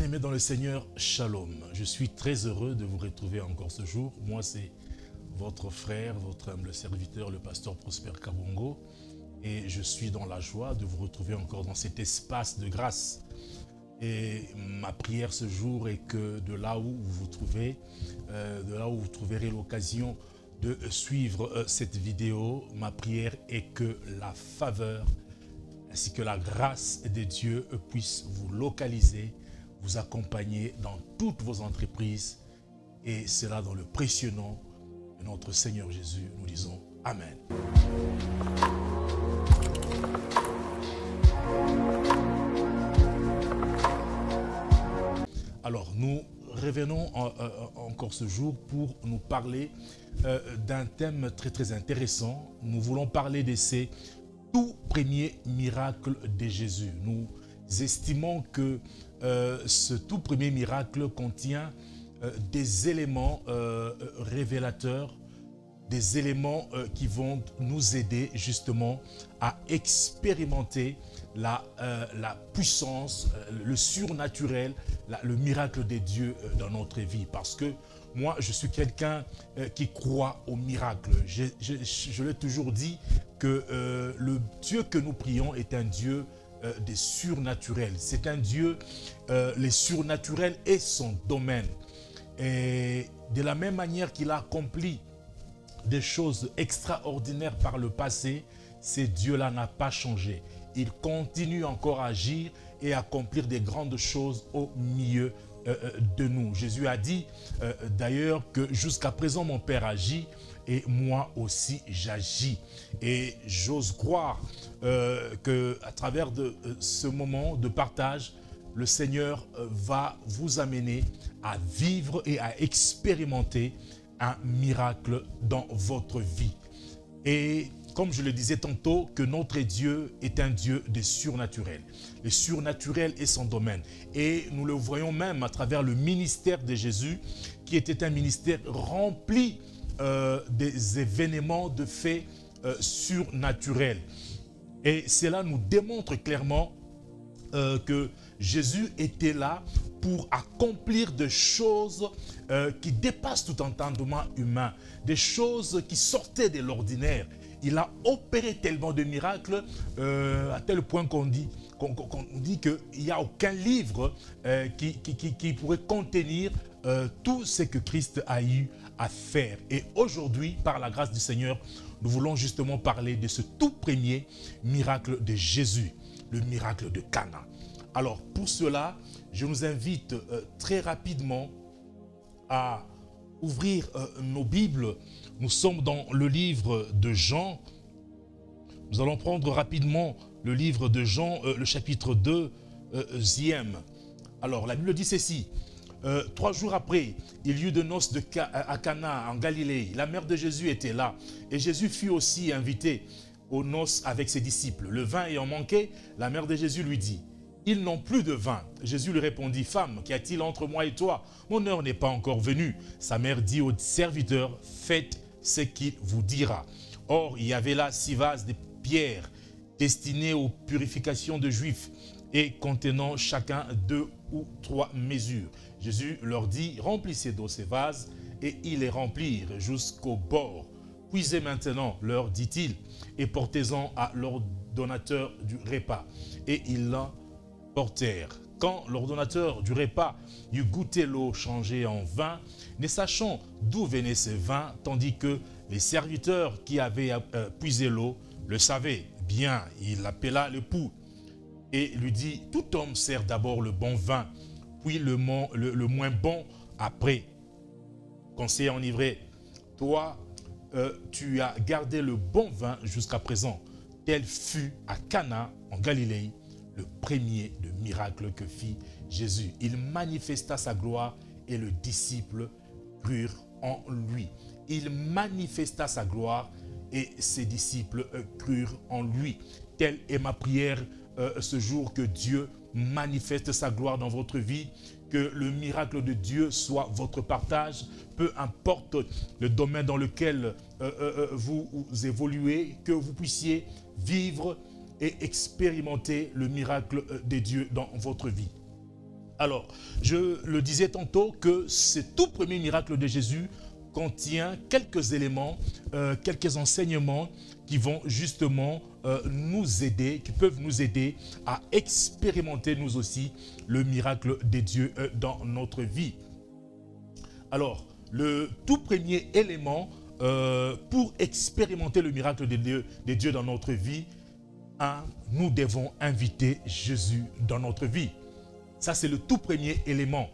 Bien-aimés dans le Seigneur, Shalom. Je suis très heureux de vous retrouver encore ce jour. Moi, c'est votre frère, votre humble serviteur, le pasteur Prosper Kabongo. Et je suis dans la joie de vous retrouver encore dans cet espace de grâce. Et ma prière ce jour est que de là où vous vous trouvez, de là où vous trouverez l'occasion de suivre cette vidéo, ma prière est que la faveur ainsi que la grâce de Dieu puisse vous localiser, vous accompagner dans toutes vos entreprises. Et cela dans le précieux nom de notre Seigneur Jésus. Nous disons Amen. Alors, nous revenons encore ce jour pour nous parler d'un thème très intéressant. Nous voulons parler de ces tout premiers miracles de Jésus. Nous estimons que ce tout premier miracle contient des éléments révélateurs, des éléments qui vont nous aider justement à expérimenter la puissance, le surnaturel, le miracle de Dieu dans notre vie. Parce que moi, je suis quelqu'un qui croit au miracle. Je l'ai toujours dit que le Dieu que nous prions est un Dieu des surnaturels. C'est un Dieu, les surnaturels est son domaine. Et de la même manière qu'il a accompli des choses extraordinaires par le passé, ce Dieu-là n'a pas changé. Il continue encore à agir et à accomplir des grandes choses au milieu de nous. Jésus a dit d'ailleurs que jusqu'à présent mon Père agit et moi aussi j'agis. Et j'ose croire qu'à travers de ce moment de partage, le Seigneur va vous amener à vivre et à expérimenter un miracle dans votre vie. Et comme je le disais tantôt, que notre Dieu est un Dieu de surnaturel. Le surnaturel est son domaine. Et nous le voyons même à travers le ministère de Jésus, qui était un ministère rempli des événements, de faits surnaturels. Et cela nous démontre clairement que Jésus était là pour accomplir des choses qui dépassent tout entendement humain, des choses qui sortaient de l'ordinaire. Il a opéré tellement de miracles à tel point qu'on dit qu'il n'y a aucun livre qui pourrait contenir tout ce que Christ a eu à faire. Et aujourd'hui, par la grâce du Seigneur, nous voulons justement parler de ce tout premier miracle de Jésus, le miracle de Cana. Alors pour cela, je nous invite très rapidement à ouvrir nos Bibles. Nous sommes dans le livre de Jean. Nous allons prendre rapidement le livre de Jean, le chapitre 2e. Alors la Bible dit ceci. 3 jours après, il y eut de noces à Cana en Galilée. La mère de Jésus était là. Et Jésus fut aussi invité aux noces avec ses disciples. Le vin ayant manqué, la mère de Jésus lui dit: ils n'ont plus de vin. Jésus lui répondit: femme, qu'y a-t-il entre moi et toi? Mon heure n'est pas encore venue. Sa mère dit aux serviteurs: faites ce qu'il vous dira. Or, il y avait là 6 vases de pierre destinés aux purifications de Juifs et contenant chacun 2 ou 3 mesures. Jésus leur dit: remplissez d'eau ces vases, et ils les remplirent jusqu'au bord. Puisez maintenant, leur dit-il, et portez-en à l'ordonnateur du repas. Et ils l'en portèrent. Quand l'ordonnateur du repas eut goûté l'eau changée en vin, ne sachant d'où venait ce vin, tandis que les serviteurs qui avaient puisé l'eau le savaient bien, il appela l'époux et lui dit: tout homme sert d'abord le bon vin, puis le moins bon après. Qu'on s'est enivré. Toi, tu as gardé le bon vin jusqu'à présent. Tel fut à Cana en Galilée le premier de miracles que fit Jésus. Il manifesta sa gloire et les disciples crurent en lui. Il manifesta sa gloire et ses disciples crurent en lui. Telle est ma prière ce jour, que Dieu manifeste sa gloire dans votre vie, que le miracle de Dieu soit votre partage, peu importe le domaine dans lequel vous évoluez, que vous puissiez vivre et expérimenter le miracle de Dieu dans votre vie. Alors, je le disais tantôt que ce tout premier miracle de Jésus contient quelques éléments, quelques enseignements qui vont justement nous aider, qui peuvent nous aider à expérimenter nous aussi le miracle de Dieu dans notre vie. Alors, le tout premier élément pour expérimenter le miracle de Dieu dans notre vie, nous devons inviter Jésus dans notre vie. Ça, c'est le tout premier élément.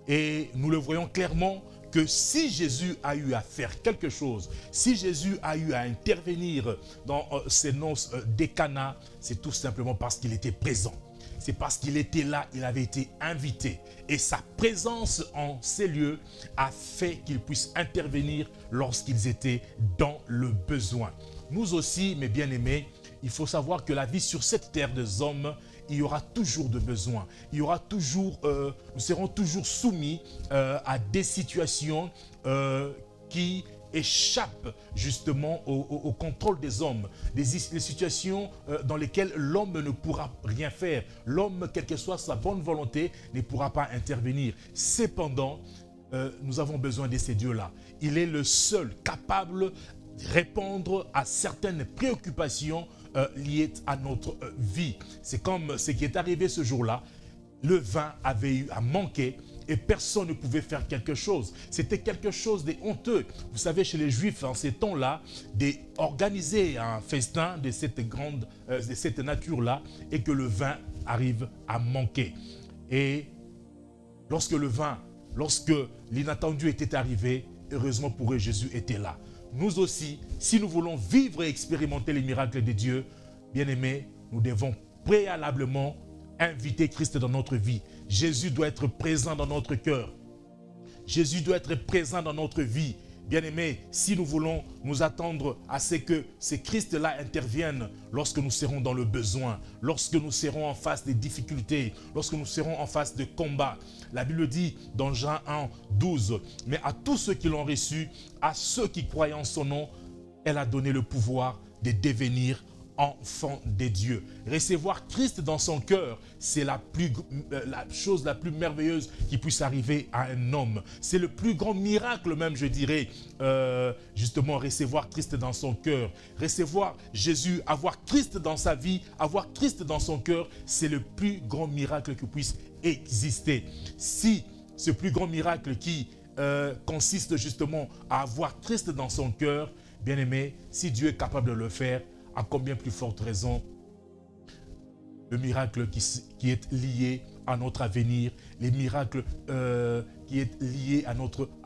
Et nous le voyons clairement que si Jésus a eu à faire quelque chose, si Jésus a eu à intervenir dans ces noces des Cana, c'est tout simplement parce qu'il était présent. C'est parce qu'il était là, il avait été invité. Et sa présence en ces lieux a fait qu'il puisse intervenir lorsqu'ils étaient dans le besoin. Nous aussi, mes bien-aimés, il faut savoir que la vie sur cette terre des hommes, il y aura toujours de besoins. Il y aura toujours, nous serons toujours soumis à des situations qui échappent justement au contrôle des hommes. Des situations dans lesquelles l'homme ne pourra rien faire. L'homme, quelle que soit sa bonne volonté, ne pourra pas intervenir. Cependant, nous avons besoin de ces dieux-là. Il est le seul capable de répondre à certaines préoccupations liées à notre vie. C'est comme ce qui est arrivé ce jour-là. Le vin avait eu à manquer et personne ne pouvait faire quelque chose. C'était quelque chose de honteux. Vous savez, chez les Juifs, en ces temps-là, d'organiser un festin de cette nature-là et que le vin arrive à manquer. Et lorsque l'inattendu était arrivé, heureusement pour eux, Jésus était là. Nous aussi, si nous voulons vivre et expérimenter les miracles de Dieu, bien-aimés, nous devons préalablement inviter Christ dans notre vie. Jésus doit être présent dans notre cœur. Jésus doit être présent dans notre vie. Bien-aimés, si nous voulons nous attendre à ce que ces Christ-là interviennent lorsque nous serons dans le besoin, lorsque nous serons en face des difficultés, lorsque nous serons en face de combats. La Bible dit dans Jean 1, 12, « Mais à tous ceux qui l'ont reçu, à ceux qui croient en son nom, elle a donné le pouvoir de devenir enfant des dieux. » Recevoir Christ dans son cœur, c'est la chose la plus merveilleuse qui puisse arriver à un homme. C'est le plus grand miracle même, je dirais, justement, recevoir Christ dans son cœur. Recevoir Jésus, avoir Christ dans sa vie, avoir Christ dans son cœur, c'est le plus grand miracle qui puisse exister. Si ce plus grand miracle qui consiste justement à avoir Christ dans son cœur, bien aimé, si Dieu est capable de le faire, à combien plus forte raison le miracle qui est lié à notre avenir, les miracles qui est lié à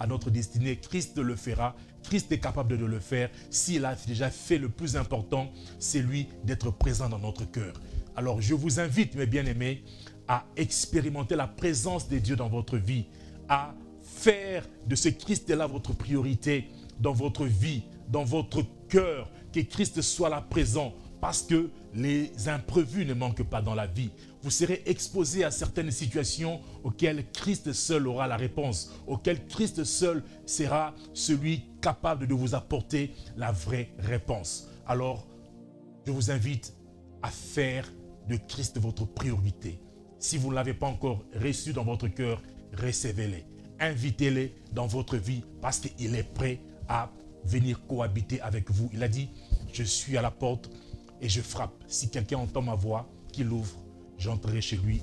notre destinée, Christ le fera. Christ est capable de le faire. S'il a déjà fait le plus important, c'est lui d'être présent dans notre cœur. Alors je vous invite, mes bien-aimés, à expérimenter la présence de Dieu dans votre vie, à faire de ce Christ-là votre priorité dans votre vie, dans votre cœur, que Christ soit là présent, parce que les imprévus ne manquent pas dans la vie. Vous serez exposé à certaines situations auxquelles Christ seul aura la réponse, auxquelles Christ seul sera celui capable de vous apporter la vraie réponse. Alors, je vous invite à faire de Christ votre priorité. Si vous ne l'avez pas encore reçu dans votre cœur, recevez-le. Invitez-le dans votre vie parce qu'il est prêt à venir cohabiter avec vous. Il a dit, je suis à la porte et je frappe. Si quelqu'un entend ma voix, qu'il ouvre, j'entrerai chez lui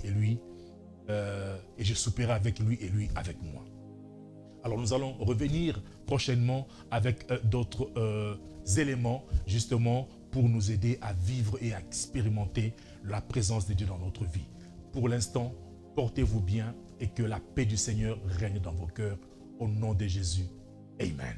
et je souperai avec lui et lui avec moi. Alors nous allons revenir prochainement avec d'autres éléments justement pour nous aider à vivre et à expérimenter la présence de Dieu dans notre vie. Pour l'instant, portez-vous bien et que la paix du Seigneur règne dans vos cœurs. Au nom de Jésus. Amen.